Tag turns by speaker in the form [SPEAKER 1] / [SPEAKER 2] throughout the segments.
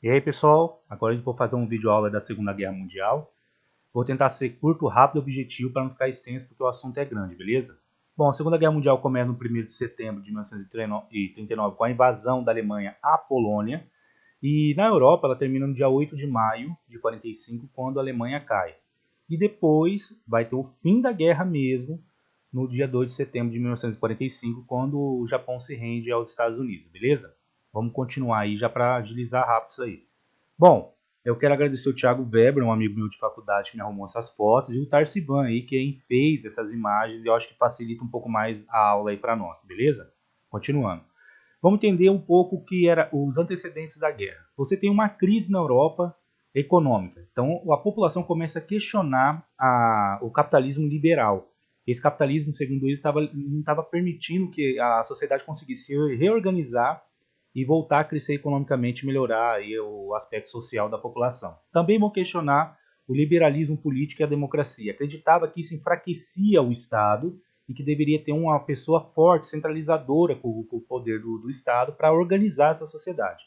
[SPEAKER 1] E aí pessoal, agora a gente vai fazer um vídeo aula da Segunda Guerra Mundial. Vou tentar ser curto, rápido e objetivo para não ficar extenso porque o assunto é grande, beleza? Bom, a Segunda Guerra Mundial começa no 1º de setembro de 1939 com a invasão da Alemanha à Polônia. E na Europa ela termina no dia 8 de maio de 45, quando a Alemanha cai. E depois vai ter o fim da guerra mesmo, no dia 2 de setembro de 1945, quando o Japão se rende aos Estados Unidos, beleza? Vamos continuar aí já para agilizar rápido isso aí. Bom, eu quero agradecer o Thiago Weber, um amigo meu de faculdade que me arrumou essas fotos, e o Tarciban aí, quem fez essas imagens, e eu acho que facilita um pouco mais a aula aí para nós, beleza? Continuando. Vamos entender um pouco o que eram os antecedentes da guerra. Você tem uma crise na Europa econômica, então a população começa a questionar o capitalismo liberal. Esse capitalismo, segundo eles, não estava permitindo que a sociedade conseguisse se reorganizar e voltar a crescer economicamente e melhorar aí o aspecto social da população. Também vão questionar o liberalismo político e a democracia. Acreditava que isso enfraquecia o Estado e que deveria ter uma pessoa forte, centralizadora com o poder do Estado para organizar essa sociedade.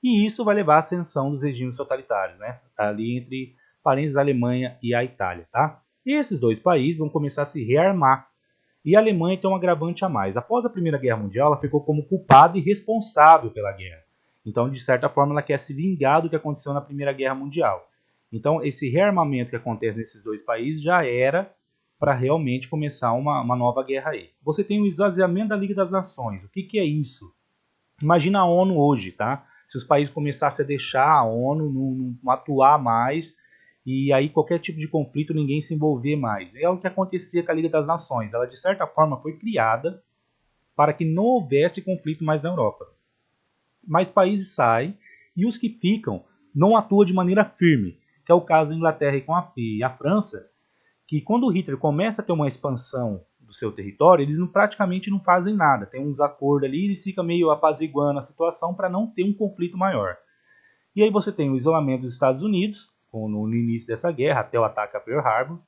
[SPEAKER 1] E isso vai levar à ascensão dos regimes totalitários, né? Ali entre parentes da Alemanha e a Itália, tá? E esses dois países vão começar a se rearmar. E a Alemanha tem um agravante a mais. Após a Primeira Guerra Mundial, ela ficou como culpada e responsável pela guerra. Então, de certa forma, ela quer se vingar do que aconteceu na Primeira Guerra Mundial. Então, esse rearmamento que acontece nesses dois países já era para realmente começar uma nova guerra aí. Você tem o esvaziamento da Liga das Nações. O que é isso? Imagina a ONU hoje, tá? Se os países começassem a deixar a ONU não atuar mais e aí qualquer tipo de conflito ninguém se envolver mais. É o que acontecia com a Liga das Nações. Ela de certa forma foi criada para que não houvesse conflito mais na Europa. Mas países saem e os que ficam não atuam de maneira firme, que é o caso da Inglaterra e a França, que quando o Hitler começa a ter uma expansão do seu território, eles praticamente não fazem nada. Tem uns acordos ali, eles ficam meio apaziguando a situação para não ter um conflito maior. E aí você tem o isolamento dos Estados Unidos, no início dessa guerra, até o ataque a Pearl Harbor.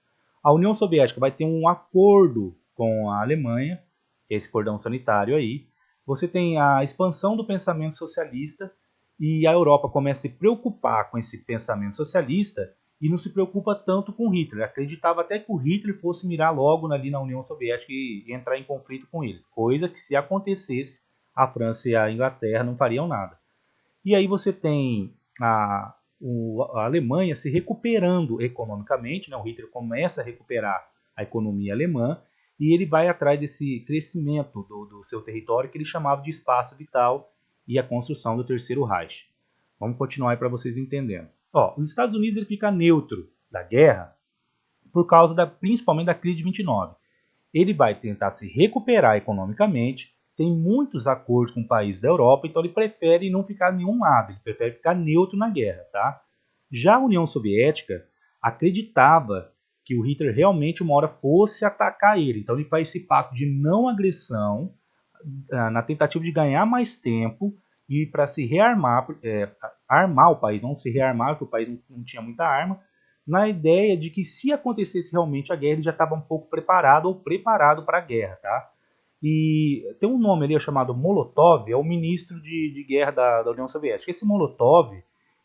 [SPEAKER 1] A União Soviética vai ter um acordo com a Alemanha, que é esse cordão sanitário aí. Você tem a expansão do pensamento socialista e a Europa começa a se preocupar com esse pensamento socialista e não se preocupa tanto com Hitler. Acreditava até que o Hitler fosse mirar logo ali na União Soviética e entrar em conflito com eles. Coisa que, se acontecesse, a França e a Inglaterra não fariam nada. E aí você tem a Alemanha se recuperando economicamente, né? O Hitler começa a recuperar a economia alemã e ele vai atrás desse crescimento do seu território que ele chamava de espaço vital e a construção do Terceiro Reich. Vamos continuar aí para vocês entenderem. Os Estados Unidos ele fica neutro da guerra por causa principalmente da crise de 29. Ele vai tentar se recuperar economicamente, tem muitos acordos com países da Europa, então ele prefere não ficar em nenhum lado, ele prefere ficar neutro na guerra, tá? Já a União Soviética acreditava que o Hitler realmente uma hora fosse atacar ele, então ele faz esse pacto de não agressão na tentativa de ganhar mais tempo e para se rearmar, armar o país, não se rearmar, porque o país não tinha muita arma, na ideia de que se acontecesse realmente a guerra, ele já estava um pouco preparado ou preparado para a guerra, tá? E tem um nome ali chamado Molotov, é o ministro de guerra da União Soviética. Esse Molotov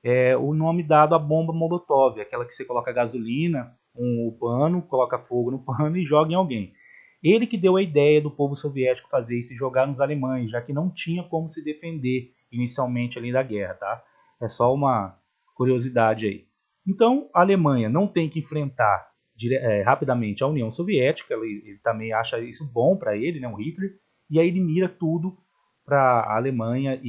[SPEAKER 1] é o nome dado à bomba Molotov, aquela que você coloca gasolina, um pano, coloca fogo no pano e joga em alguém. Ele que deu a ideia do povo soviético fazer isso e jogar nos alemães, já que não tinha como se defender inicialmente ali da guerra, tá? É só uma curiosidade aí. Então, a Alemanha não tem que enfrentar rapidamente a União Soviética, ele também acha isso bom para ele, né, o Hitler, e aí ele mira tudo para a Alemanha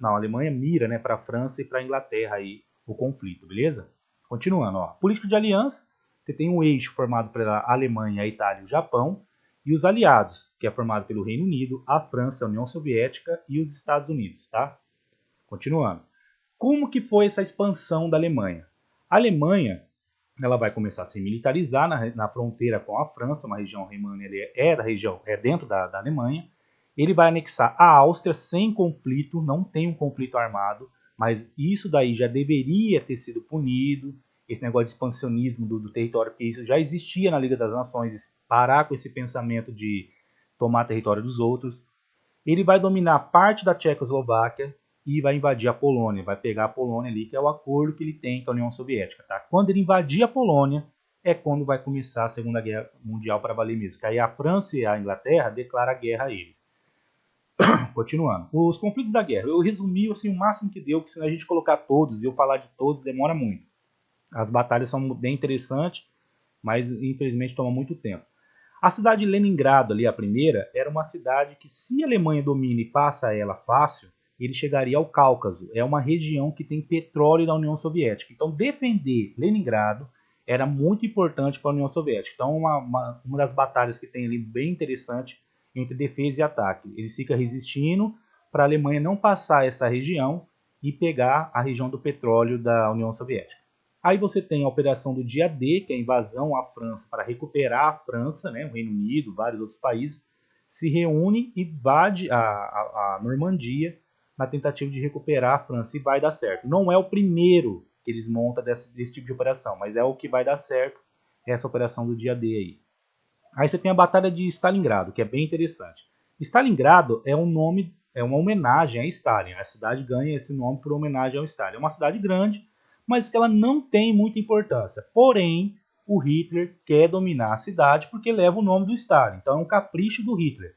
[SPEAKER 1] a Alemanha mira, né, para a França e para a Inglaterra aí o conflito, beleza? Continuando, política de aliança, você tem um eixo formado pela Alemanha, a Itália e o Japão, e os aliados, que é formado pelo Reino Unido, a França, a União Soviética e os Estados Unidos, tá? Continuando. Como que foi essa expansão da Alemanha? A Alemanha ela vai começar a se militarizar na fronteira com a França, uma região Rheinland é dentro da Alemanha. Ele vai anexar a Áustria sem conflito, não tem um conflito armado, mas isso daí já deveria ter sido punido, esse negócio de expansionismo do território, porque isso já existia na Liga das Nações, parar com esse pensamento de tomar território dos outros. Ele vai dominar parte da Tchecoslováquia, e vai invadir a Polônia, vai pegar a Polônia ali, que é o acordo que ele tem com a União Soviética, tá? Quando ele invadir a Polônia, é quando vai começar a Segunda Guerra Mundial para valer mesmo, que aí a França e a Inglaterra declaram a guerra a ele. Continuando, os conflitos da guerra, eu resumi assim, o máximo que deu, porque se a gente colocar todos e eu falar de todos, demora muito. As batalhas são bem interessantes, mas infelizmente toma muito tempo. A cidade de Leningrado, ali a primeira, era uma cidade que, se a Alemanha domina e passa ela fácil, ele chegaria ao Cáucaso. É uma região que tem petróleo da União Soviética. Então, defender Leningrado era muito importante para a União Soviética. Então, uma das batalhas que tem ali bem interessante entre defesa e ataque. Ele fica resistindo para a Alemanha não passar essa região e pegar a região do petróleo da União Soviética. Aí você tem a operação do dia D, que é a invasão à França para recuperar a França, né, o Reino Unido, vários outros países, se reúne e invade a Normandia na tentativa de recuperar a França e vai dar certo. Não é o primeiro que eles montam desse tipo de operação, mas é o que vai dar certo, essa operação do dia D aí. Aí você tem a Batalha de Stalingrado, que é bem interessante. Stalingrado é um nome, é uma homenagem a Stalin. A cidade ganha esse nome por homenagem ao Stalin. É uma cidade grande, mas que ela não tem muita importância. Porém, o Hitler quer dominar a cidade porque leva o nome do Stalin. Então é um capricho do Hitler.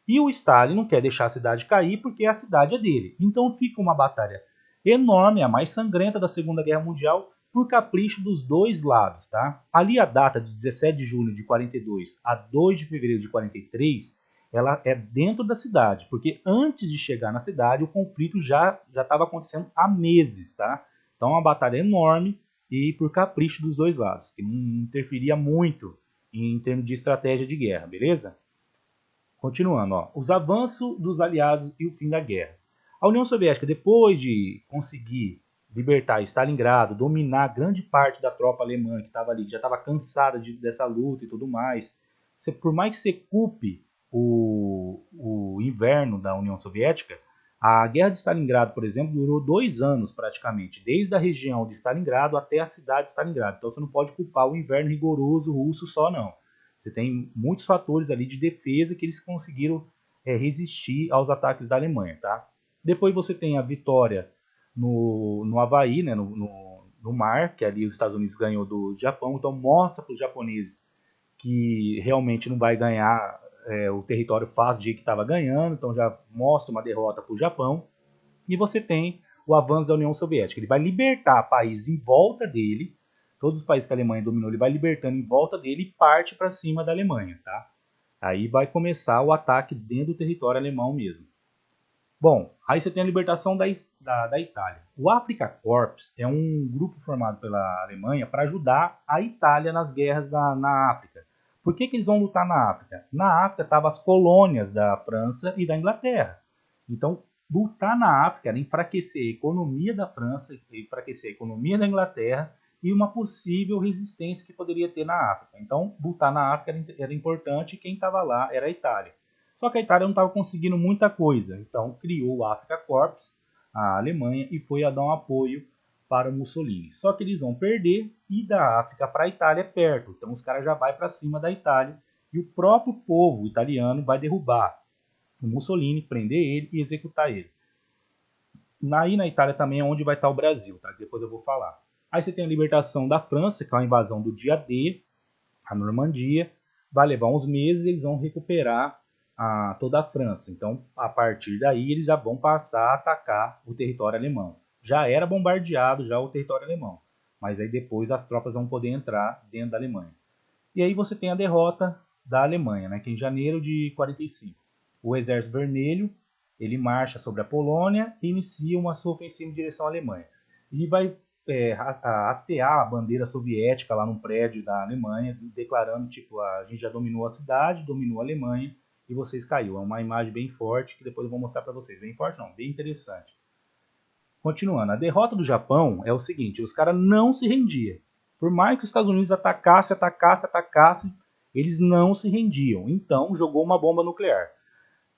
[SPEAKER 1] E o Stalin não quer deixar a cidade cair porque a cidade é dele. Então fica uma batalha enorme, a mais sangrenta da Segunda Guerra Mundial, por capricho dos dois lados, tá? Ali a data de 17 de julho de 42 a 2 de fevereiro de 43, ela é dentro da cidade, porque antes de chegar na cidade o conflito já estava acontecendo há meses, tá? Então é uma batalha enorme e por capricho dos dois lados, que não interferia muito em termos de estratégia de guerra, beleza? Continuando, ó, os avanços dos aliados e o fim da guerra. A União Soviética, depois de conseguir libertar Stalingrado, dominar grande parte da tropa alemã que estava ali, que já estava cansada dessa luta e tudo mais, por mais que você culpe o inverno da União Soviética, a guerra de Stalingrado, por exemplo, durou 2 anos praticamente, desde a região de Stalingrado até a cidade de Stalingrado. Então você não pode culpar o inverno rigoroso russo só, não. Você tem muitos fatores ali de defesa que eles conseguiram resistir aos ataques da Alemanha, tá? Depois você tem a vitória no Havaí, né, no mar, que ali os Estados Unidos ganhou do Japão. Então mostra para os japoneses que realmente não vai ganhar o território fácil de que estava ganhando. Então já mostra uma derrota para o Japão. E você tem o avanço da União Soviética. Ele vai libertar países em volta dele, todos os países que a Alemanha dominou, ele vai libertando em volta dele e parte para cima da Alemanha, tá? Aí vai começar o ataque dentro do território alemão mesmo. Bom, aí você tem a libertação da Itália. O Afrika Korps é um grupo formado pela Alemanha para ajudar a Itália nas guerras na África. Por que eles vão lutar na África? Na África estavam as colônias da França e da Inglaterra. Então, lutar na África era enfraquecer a economia da França, enfraquecer a economia da Inglaterra e uma possível resistência que poderia ter na África. Então, lutar na África era importante e quem estava lá era a Itália. Só que a Itália não estava conseguindo muita coisa, então criou o Afrika Korps, a Alemanha, e foi a dar um apoio para o Mussolini. Só que eles vão perder e da África para a Itália é perto, então os caras já vão para cima da Itália e o próprio povo italiano vai derrubar o Mussolini, prender ele e executar ele. Aí na Itália também é onde vai estar o Brasil, tá? Depois eu vou falar. Aí você tem a libertação da França, que é a invasão do dia D, a Normandia, vai levar uns meses e eles vão recuperar toda a França. Então, a partir daí, eles já vão passar a atacar o território alemão. Já era bombardeado já o território alemão, mas aí depois as tropas vão poder entrar dentro da Alemanha. E aí você tem a derrota da Alemanha, né, que é em janeiro de 45. O Exército Vermelho ele marcha sobre a Polônia e inicia uma sua ofensiva em direção à Alemanha. E vai hastear a bandeira soviética lá num prédio da Alemanha, declarando, tipo, a gente já dominou a cidade, dominou a Alemanha, e vocês caiu. É uma imagem bem forte, que depois eu vou mostrar para vocês. Bem forte não, bem interessante. Continuando, a derrota do Japão é o seguinte, os caras não se rendiam. Por mais que os Estados Unidos atacasse, eles não se rendiam. Então, jogou uma bomba nuclear.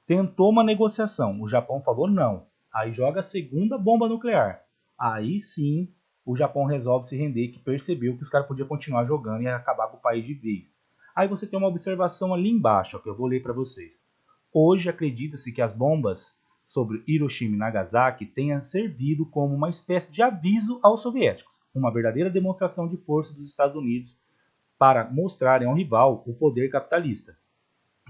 [SPEAKER 1] Tentou uma negociação, o Japão falou não. Aí joga a segunda bomba nuclear. Aí sim, o Japão resolve se render, que percebeu que os caras podiam continuar jogando e acabar com o país de vez. Aí você tem uma observação ali embaixo, ó, que eu vou ler para vocês. Hoje acredita-se que as bombas sobre Hiroshima e Nagasaki tenha servido como uma espécie de aviso aos soviéticos, uma verdadeira demonstração de força dos Estados Unidos para mostrarem ao rival o poder capitalista.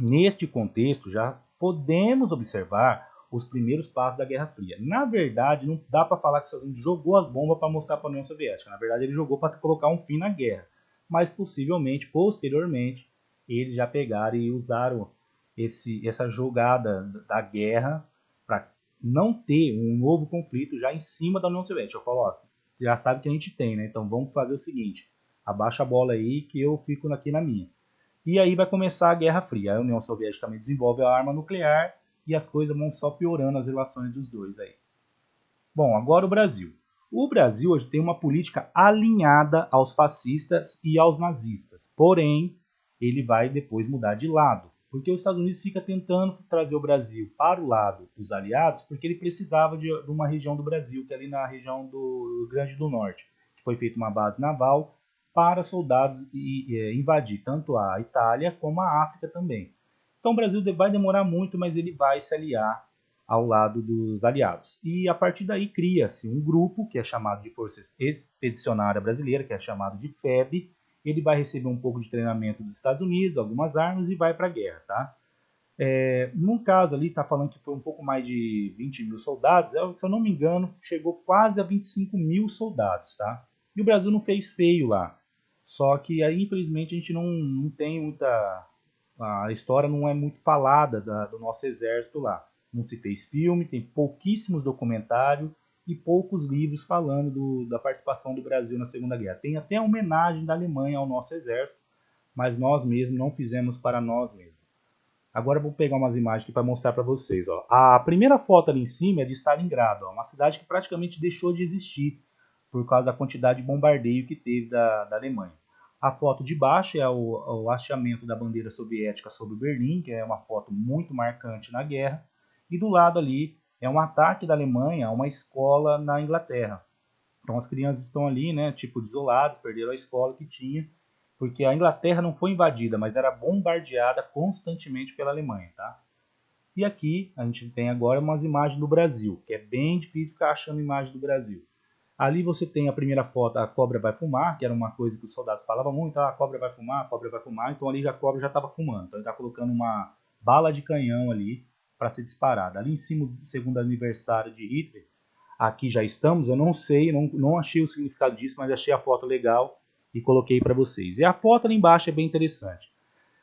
[SPEAKER 1] Neste contexto, já podemos observar os primeiros passos da Guerra Fria. Na verdade, não dá para falar que o Estados Unidos jogou as bombas para mostrar para a União Soviética. Na verdade, ele jogou para colocar um fim na guerra. Mas, possivelmente, posteriormente, eles já pegaram e usaram essa jogada da guerra para não ter um novo conflito já em cima da União Soviética. Eu falo, ó, já sabe que a gente tem, né? Então vamos fazer o seguinte, abaixa a bola aí que eu fico aqui na minha. E aí vai começar a Guerra Fria. A União Soviética também desenvolve a arma nuclear e as coisas vão só piorando as relações dos dois aí. Bom, agora o Brasil. O Brasil hoje tem uma política alinhada aos fascistas e aos nazistas. Porém, ele vai depois mudar de lado. Porque os Estados Unidos fica tentando trazer o Brasil para o lado dos aliados, porque ele precisava de uma região do Brasil, que é ali na região do Rio Grande do Norte, que foi feita uma base naval para soldados invadir tanto a Itália como a África também. Então o Brasil vai demorar muito, mas ele vai se aliar ao lado dos aliados. E a partir daí cria-se um grupo que é chamado de Força Expedicionária Brasileira, que é chamado de FEB. Ele vai receber um pouco de treinamento dos Estados Unidos, algumas armas e vai para a guerra, tá? Num caso ali, está falando que foi um pouco mais de 20 mil soldados, se eu não me engano, chegou quase a 25 mil soldados, tá? E o Brasil não fez feio lá. Só que aí, infelizmente, a gente não tem muita... A história não é muito falada do nosso exército lá. Não se fez filme, tem pouquíssimos documentários e poucos livros falando da participação do Brasil na Segunda Guerra. Tem até a homenagem da Alemanha ao nosso exército, mas nós mesmos não fizemos para nós mesmos. Agora eu vou pegar umas imagens aqui para mostrar para vocês. Ó. A primeira foto ali em cima é de Stalingrado, ó, uma cidade que praticamente deixou de existir por causa da quantidade de bombardeio que teve da Alemanha. A foto de baixo é o hasteamento da bandeira soviética sobre Berlim, que é uma foto muito marcante na guerra. E do lado ali é um ataque da Alemanha a uma escola na Inglaterra. Então as crianças estão ali, né, tipo isoladas, perderam a escola que tinha, porque a Inglaterra não foi invadida, mas era bombardeada constantemente pela Alemanha, tá? E aqui a gente tem agora umas imagens do Brasil, que é bem difícil ficar achando imagem do Brasil. Ali você tem a primeira foto, a cobra vai fumar, que era uma coisa que os soldados falavam muito, a cobra vai fumar, a cobra vai fumar, então ali a cobra já estava fumando, então ele está colocando uma bala de canhão ali para ser disparada. Ali em cima do segundo aniversário de Hitler, aqui já estamos, eu não sei, não achei o significado disso, mas achei a foto legal e coloquei para vocês. E a foto ali embaixo é bem interessante.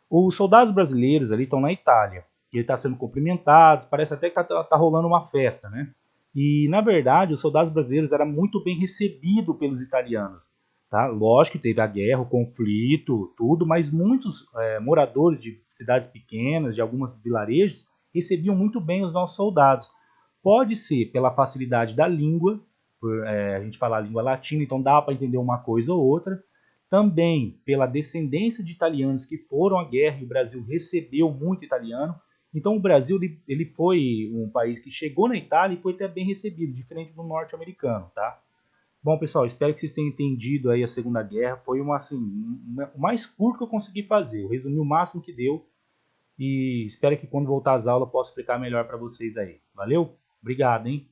[SPEAKER 1] Os soldados brasileiros ali estão na Itália, ele está sendo cumprimentado, parece até que está rolando uma festa, né? E, na verdade, os soldados brasileiros eram muito bem recebidos pelos italianos. Tá? Lógico que teve a guerra, o conflito, tudo, mas muitos moradores de cidades pequenas, de alguns vilarejos, recebiam muito bem os nossos soldados. Pode ser pela facilidade da língua, a gente fala a língua latina, então dá para entender uma coisa ou outra. Também pela descendência de italianos que foram à guerra e o Brasil recebeu muito italiano. Então o Brasil ele foi um país que chegou na Itália e foi até bem recebido, diferente do norte-americano, tá? Bom, pessoal, espero que vocês tenham entendido aí a Segunda Guerra. Foi o mais curto que eu consegui fazer. Eu resumi o máximo que deu e espero que quando voltar às aulas eu possa explicar melhor para vocês aí. Valeu? Obrigado, hein?